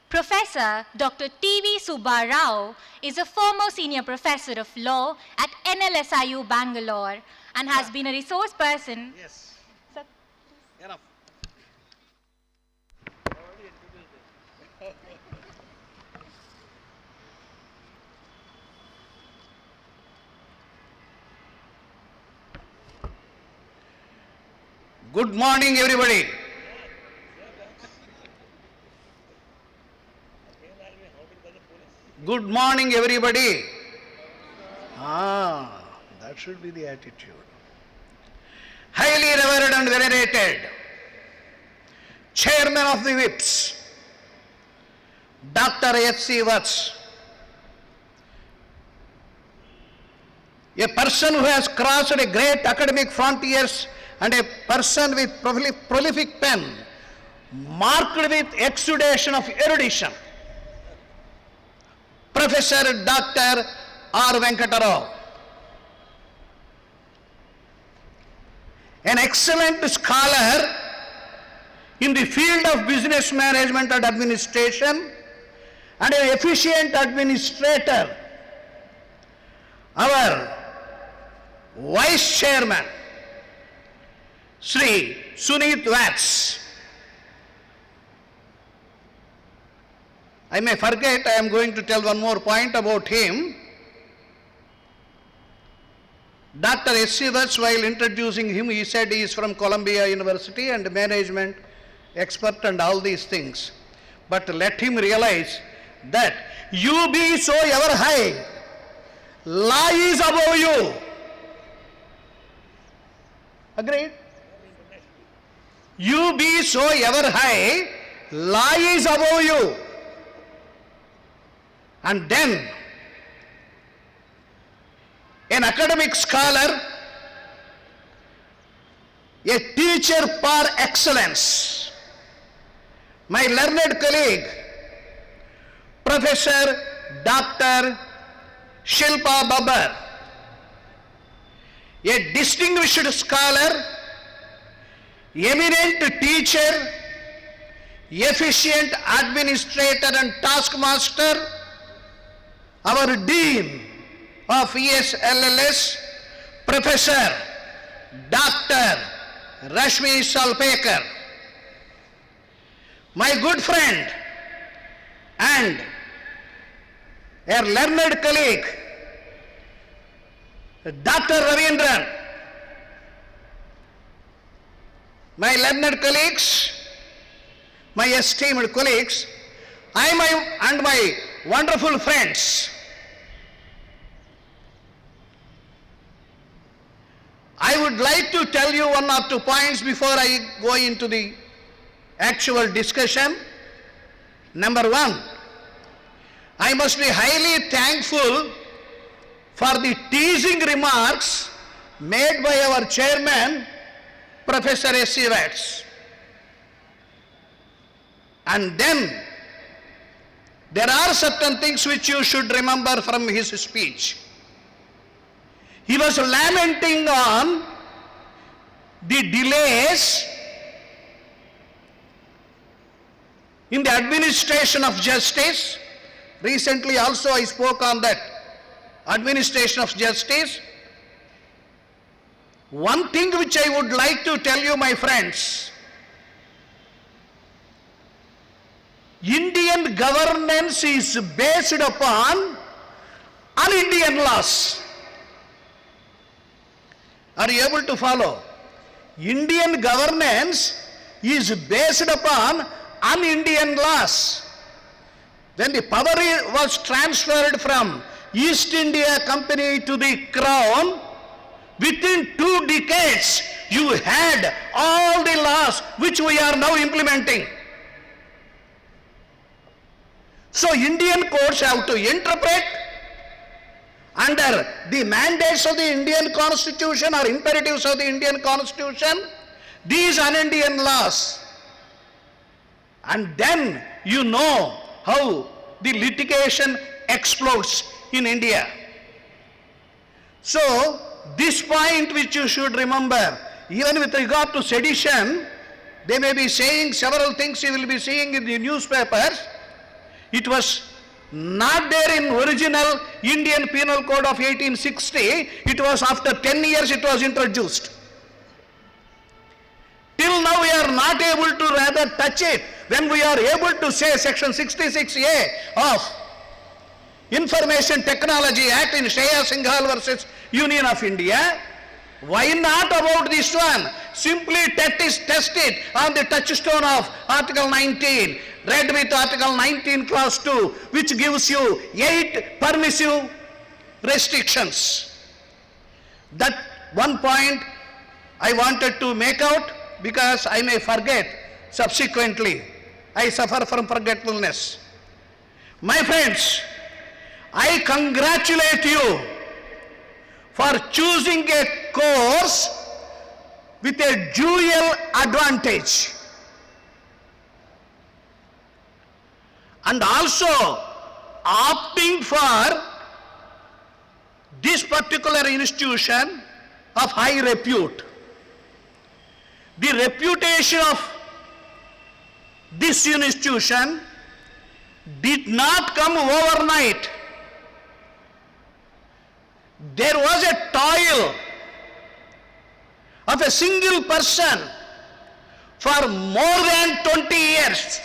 Professor Dr. T.V. Subba Rao is a former senior professor of law at NLSIU Bangalore and has been a resource person. Yes. Enough. Good morning, everybody. Good morning, everybody. That should be the attitude. Highly revered and venerated Chairman of the Whips, Dr. H.C. Vats, a person who has crossed a great academic frontiers and a person with prolific pen, marked with exudation of erudition, Professor Dr. R. Venkata Rao, an excellent scholar in the field of business management and administration and an efficient administrator, our Vice Chairman, Sri Suneet Vats. I may forget, I am going to tell one more point about him. Dr. S.C. Vats, while introducing him, he said he is from Columbia University and management expert and all these things. But let him realize that you be so ever high, law is above you. Agreed? You be so ever high, law is above you. And then, an academic scholar, a teacher par excellence, my learned colleague, Professor Dr. Shilpa Babbar, a distinguished scholar, eminent teacher, efficient administrator and taskmaster, our Dean of ESLLS, Professor Dr. Rashmi Salpekar, my good friend and a learned colleague, Dr. Ravindran, my learned colleagues, my esteemed colleagues, and my wonderful friends, I would like to tell you one or two points before I go into the actual discussion. Number one, I must be highly thankful for the teasing remarks made by our chairman, Professor S.C. Vats. And then, there are certain things which you should remember from his speech. He was lamenting on the delays in the administration of justice. Recently also I spoke on that administration of justice. One thing which I would like to tell you, my friends, Indian governance is based upon un-Indian laws. Are you able to follow? Indian governance is based upon un-Indian laws. When the power was transferred from East India Company to the Crown, within 2 decades, you had all the laws which we are now implementing. So Indian courts have to interpret under the mandates of the Indian Constitution or imperatives of the Indian Constitution these un-Indian laws. And then you know how the litigation explodes in India. So this point which you should remember, even with regard to sedition, they may be saying several things you will be seeing in the newspapers. It was not there in original Indian Penal Code of 1860. It was after 10 years it was introduced. Till now we are not able to rather touch it. When we are able to say section 66A of Information Technology Act in Shreya Singhal versus Union of India, why not about this one? Simply test it on the touchstone of Article 19, read with Article 19 Clause 2, which gives you 8 permissive restrictions. That one point I wanted to make out because I may forget subsequently. I suffer from forgetfulness. My friends, I congratulate you for choosing a course with a dual advantage. And also opting for this particular institution of high repute. The reputation of this institution did not come overnight. There was a toil of a single person for more than 20 years.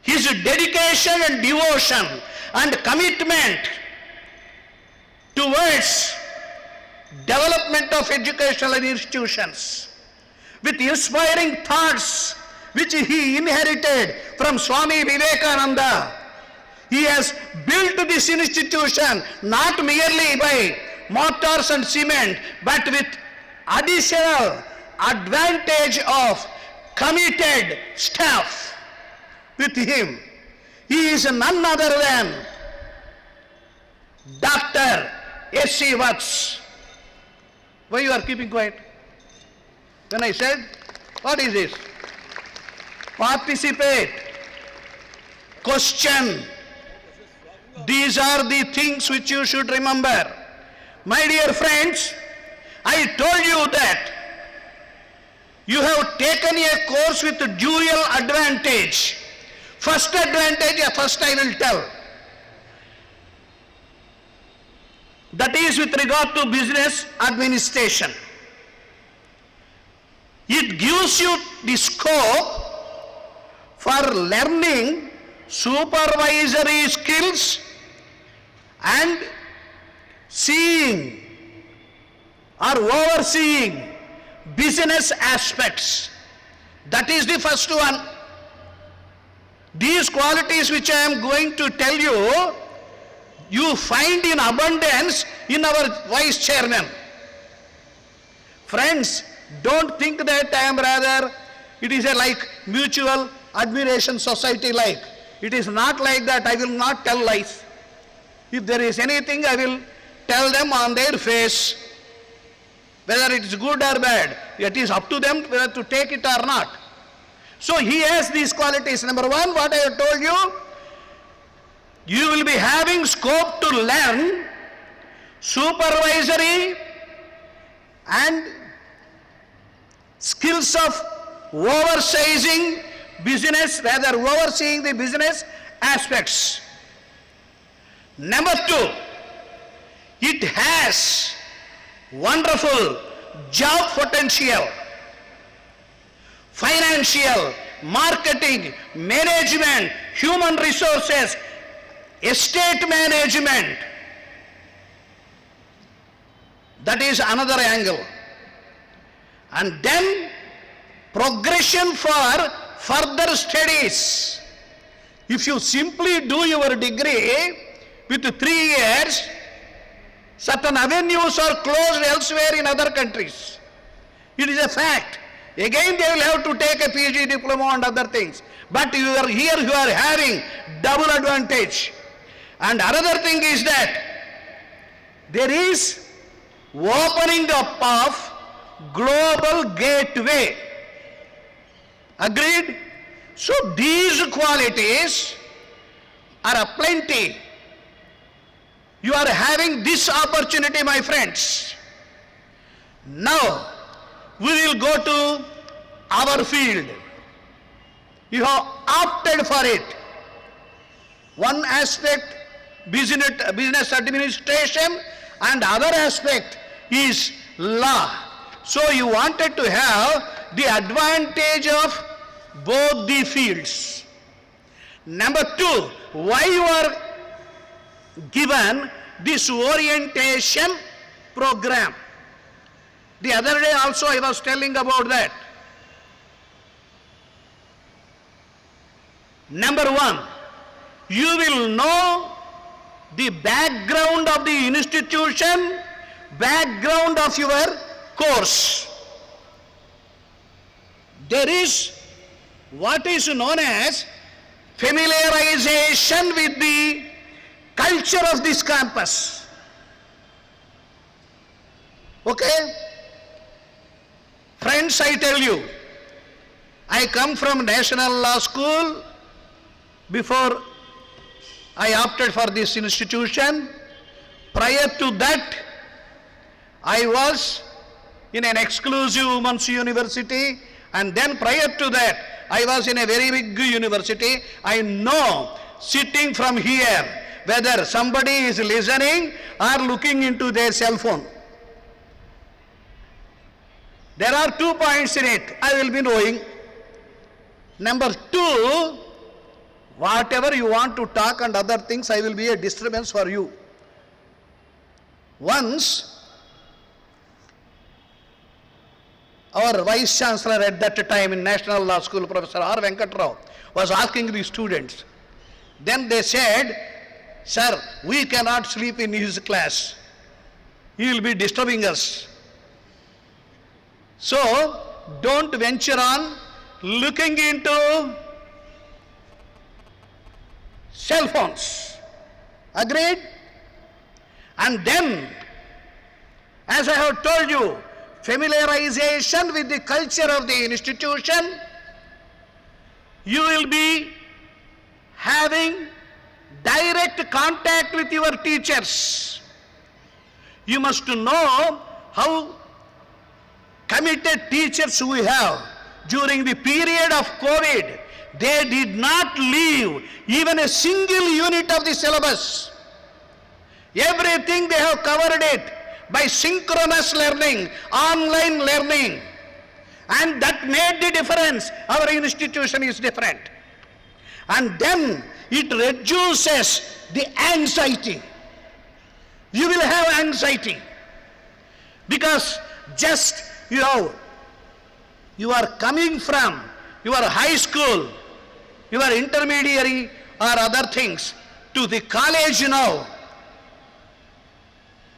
His dedication and devotion and commitment towards development of educational institutions, with inspiring thoughts which he inherited from Swami Vivekananda, he has built this institution not merely by mortars and cement, but with additional advantage of committed staff with him. He is none other than Dr. S.C. Watts. Why you are keeping quiet? When I said, what is this? Participate. Question. These are the things which you should remember. My dear friends, I told you that you have taken a course with dual advantage. First advantage, first I will tell. That is with regard to business administration. It gives you the scope for learning supervisory skills and seeing or overseeing business aspects. That is the first one. These qualities which I am going to tell you, you find in abundance in our vice chairman. Friends, don't think that I am rather, it is a like mutual admiration society like. It is not like that. I will not tell lies. If there is anything, I will tell them on their face. Whether it is good or bad, it is up to them whether to take it or not. So he has these qualities. Number one, what I have told you, you will be having scope to learn supervisory and skills of overseeing the business aspects. Number two, it has wonderful job potential, financial, marketing, management, human resources, estate management. That is another angle. And then progression for further studies. If you simply do your degree with 3 years, certain avenues are closed elsewhere in other countries. It is a fact. Again they will have to take a PG diploma and other things. But you are here, you are having double advantage. And another thing is that there is opening up of global gateway. Agreed? So these qualities are aplenty. You are having this opportunity, my friends. Now, we will go to our field. You have opted for it. One aspect, business administration, and other aspect is law. So you wanted to have the advantage of both the fields. Number two, why you are given this orientation program? The other day also I was telling about that. Number one, you will know the background of the institution, background of your course. There is what is known as familiarization with the culture of this campus. Okay? Friends, I tell you, I come from National Law School. Before I opted for this institution, prior to that, I was in an exclusive women's university, and then prior to that, I was in a very big university. I know, sitting from here, whether somebody is listening or looking into their cell phone. There are 2 points in it, I will be knowing. Number two, whatever you want to talk and other things, I will be a disturbance for you. Once, our Vice Chancellor at that time in National Law School, Professor R. Venkat Rao, was asking the students. Then they said, "Sir, we cannot sleep in his class. He will be disturbing us. So, don't venture on looking into cell phones." Agreed? And then, as I have told you, familiarization with the culture of the institution, you will be having direct contact with your teachers. You must know how committed teachers we have. During the period of COVID, they did not leave even a single unit of the syllabus. Everything they have covered it by synchronous learning, online learning. And that made the difference. Our institution is different. And then it reduces the anxiety. You will have anxiety because just you are coming from your high school, your intermediary or other things to the college now.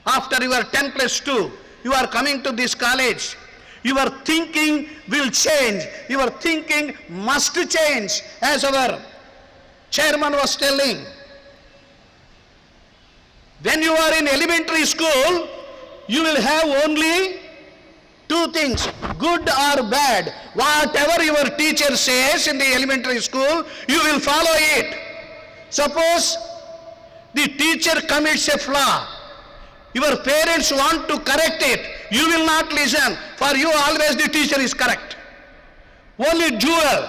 After your 10+2, you are coming to this college. Your thinking will change. Your thinking must change, as our chairman was telling. When you are in elementary school, you will have only 2 things, good or bad. Whatever your teacher says in the elementary school, you will follow it. Suppose the teacher commits a flaw. Your parents want to correct it. You will not listen. For you, always the teacher is correct. Only dual.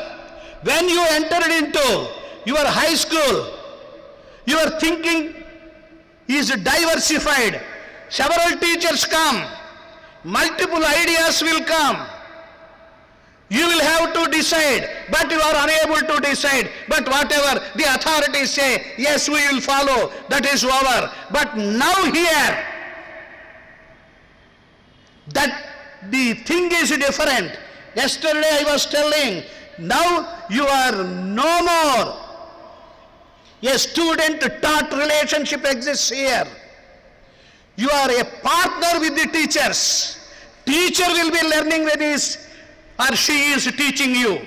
When you entered into your high school, your thinking is diversified. Several teachers come. Multiple ideas will come. You will have to decide, but you are unable to decide. But whatever the authorities say, yes, we will follow. That is over. But now here, that the thing is different. Yesterday I was telling, now you are no more. A student-taught relationship exists here. You are a partner with the teachers. Teacher will be learning when he is or she is teaching you.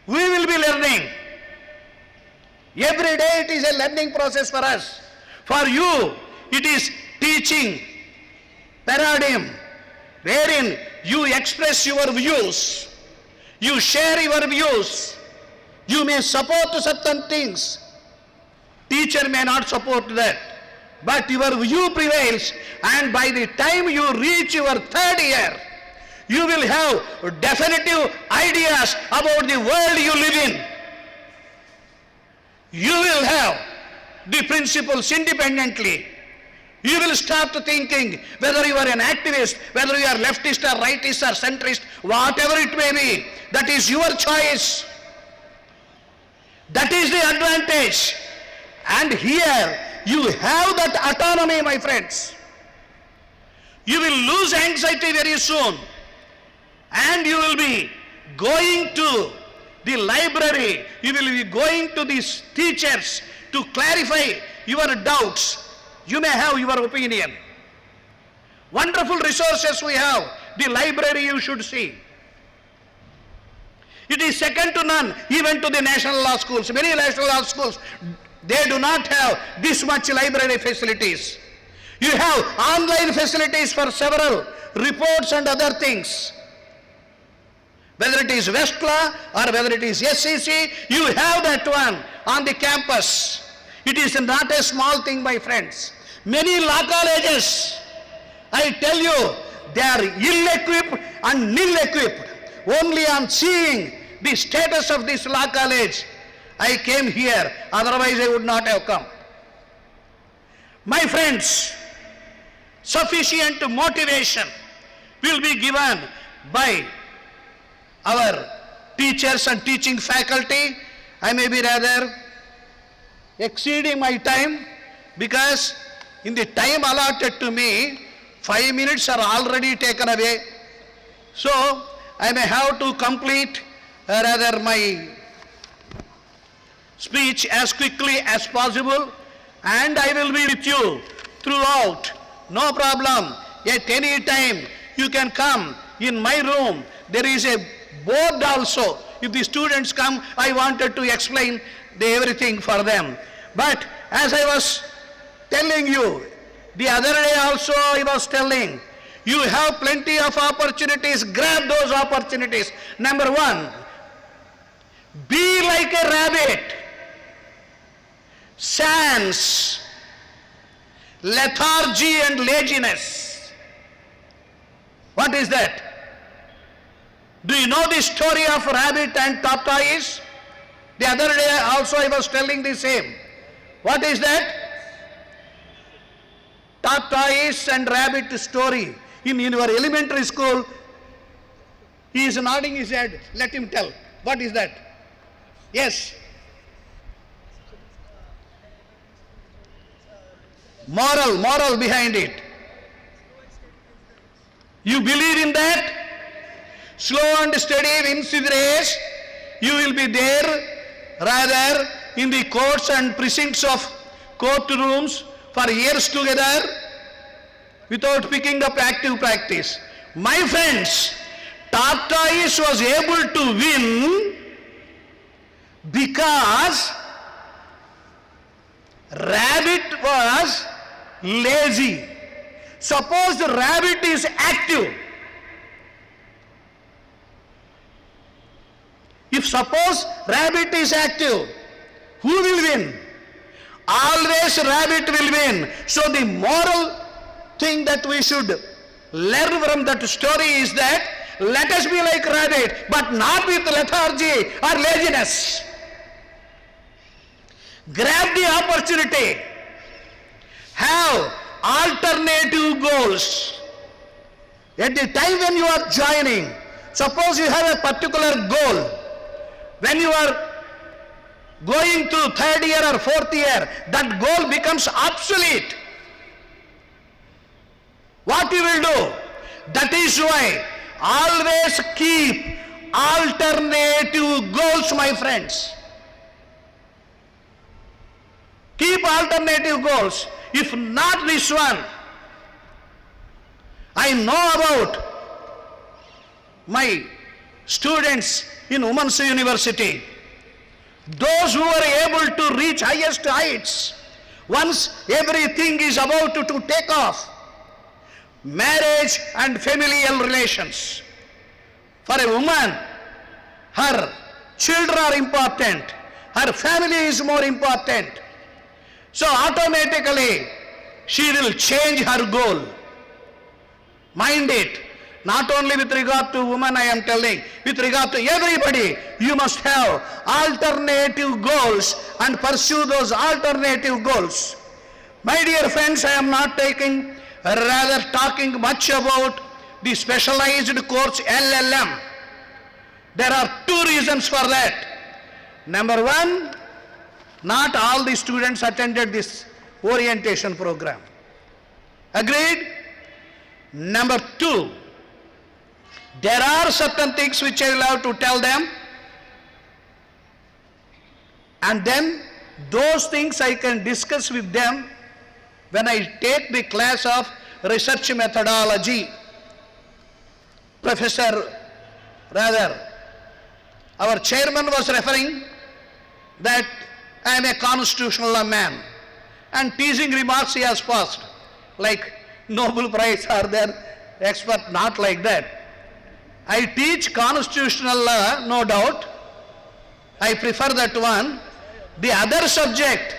We will be learning. Every day it is a learning process for us. For you, it is teaching paradigm, wherein you express your views, you share your views, you may support certain things. Teacher may not support that, but your view prevails, and by the time you reach your 3rd year, You will have definitive ideas about the world you live in. You will have the principles independently. You will start thinking whether you are an activist, whether you are leftist or rightist or centrist, whatever it may be, that is your choice. That is the advantage. And here you have that autonomy, my friends. You will lose anxiety very soon. And you will be going to the library, you will be going to these teachers to clarify your doubts. You may have your opinion. Wonderful resources we have. The library you should see. It is second to none, even to the national law schools. Many national law schools, they do not have this much library facilities. You have online facilities for several reports and other things. Whether it is Westlaw or whether it is SEC, you have that one on the campus. It is not a small thing, my friends. Many law colleges, I tell you, they are ill-equipped and nil-equipped. Only on seeing the status of this law college, I came here, otherwise I would not have come. My friends, sufficient motivation will be given by our teachers and teaching faculty. I may be rather exceeding my time because in the time allotted to me, 5 minutes are already taken away. So I may have to complete rather my speech as quickly as possible, and I will be with you throughout. No problem. At any time you can come in my room. There is a board also. If the students come, I wanted to explain everything for them. But as I was telling you, the other day also I was telling, you have plenty of opportunities. Grab those opportunities. Number one, be like a rabbit. Sans, lethargy and laziness. What is that? Do you know the story of rabbit and tortoise? The other day also I was telling the same. What is that? Tortoise and rabbit story. In your elementary school, he is nodding his head. Let him tell. What is that? Yes. Moral behind it. You believe in that? Slow and steady wins the race. You will be there rather in the courts and precincts of courtrooms for years together without picking up active practice. My friends, tortoise was able to win because rabbit was lazy. Suppose the rabbit is active. If suppose rabbit is active, who will win? Always rabbit will win. So the moral thing that we should learn from that story is that let us be like rabbit, but not with lethargy or laziness. Grab the opportunity. Have alternative goals. At the time when you are joining, suppose you have a particular goal. When you are going to third year or fourth year, that goal becomes obsolete. What you will do? That is why always keep alternative goals, my friends. Keep alternative goals. If not this one, I know about my students in Women's University. Those who are able to reach highest heights, once everything is about to take off, marriage and familial relations. For a woman, her children are important, her family is more important. So automatically she will change her goal. Mind it, Not only with regard to women I am telling, with regard to everybody, you must have alternative goals and pursue those alternative goals. My dear friends, I am not talking much about the specialized course LLM. There are two reasons for that. Number one, not all the students attended this orientation program. Agreed? Number two, there are certain things which I will have to tell them, and then those things I can discuss with them when I take the class of research methodology. Our chairman was referring that I am a constitutional law man, and teasing remarks he has passed, like Nobel Prize are there, expert, not like that. I teach constitutional law, no doubt. I prefer that one. The other subject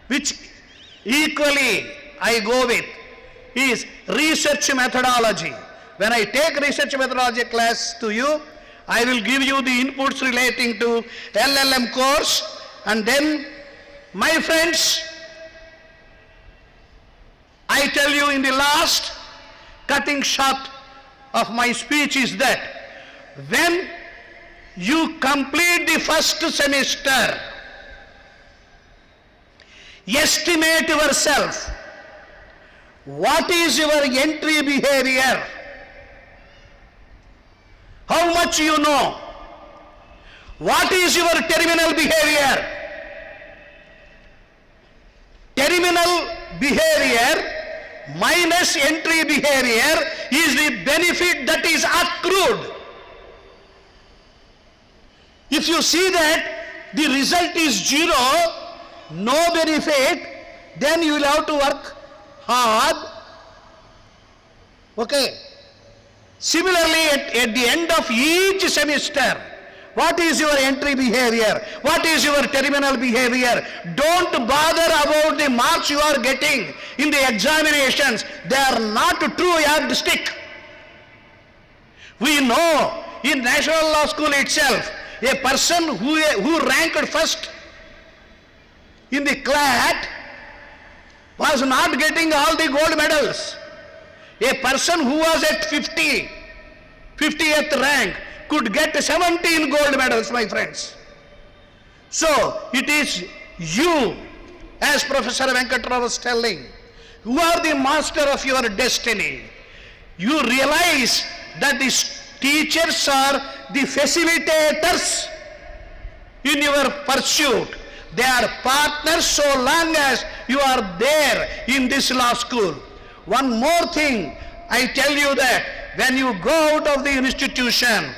which equally I go with is research methodology. When I take research methodology class to you, I will give you the inputs relating to LLM course, and then, my friends, I tell you in the last cutting short of my speech is that when you complete the first semester, estimate yourself. What is your entry behavior? How much you know? What is your terminal behavior? Terminal behavior minus entry behavior is the benefit that is accrued. If you see that the result is zero, no benefit, then you will have to work hard. Okay. Similarly, at the end of each semester, what is your entry behavior? What is your terminal behavior? Don't bother about the marks you are getting in the examinations. They are not true yardstick. We know in National Law School itself, a person who ranked first in the CLAT was not getting all the gold medals. A person who was at 50th rank could get 17 gold medals, my friends. So, it is you, as Professor Venkatrao was telling, who are the master of your destiny. You realize that these teachers are the facilitators in your pursuit. They are partners so long as you are there in this law school. One more thing, I tell you that when you go out of the institution,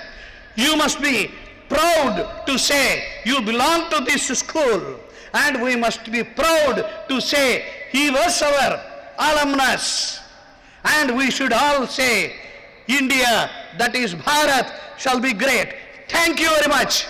you must be proud to say you belong to this school, and we must be proud to say he was our alumnus, and we should all say India, that is Bharat, shall be great. Thank you very much.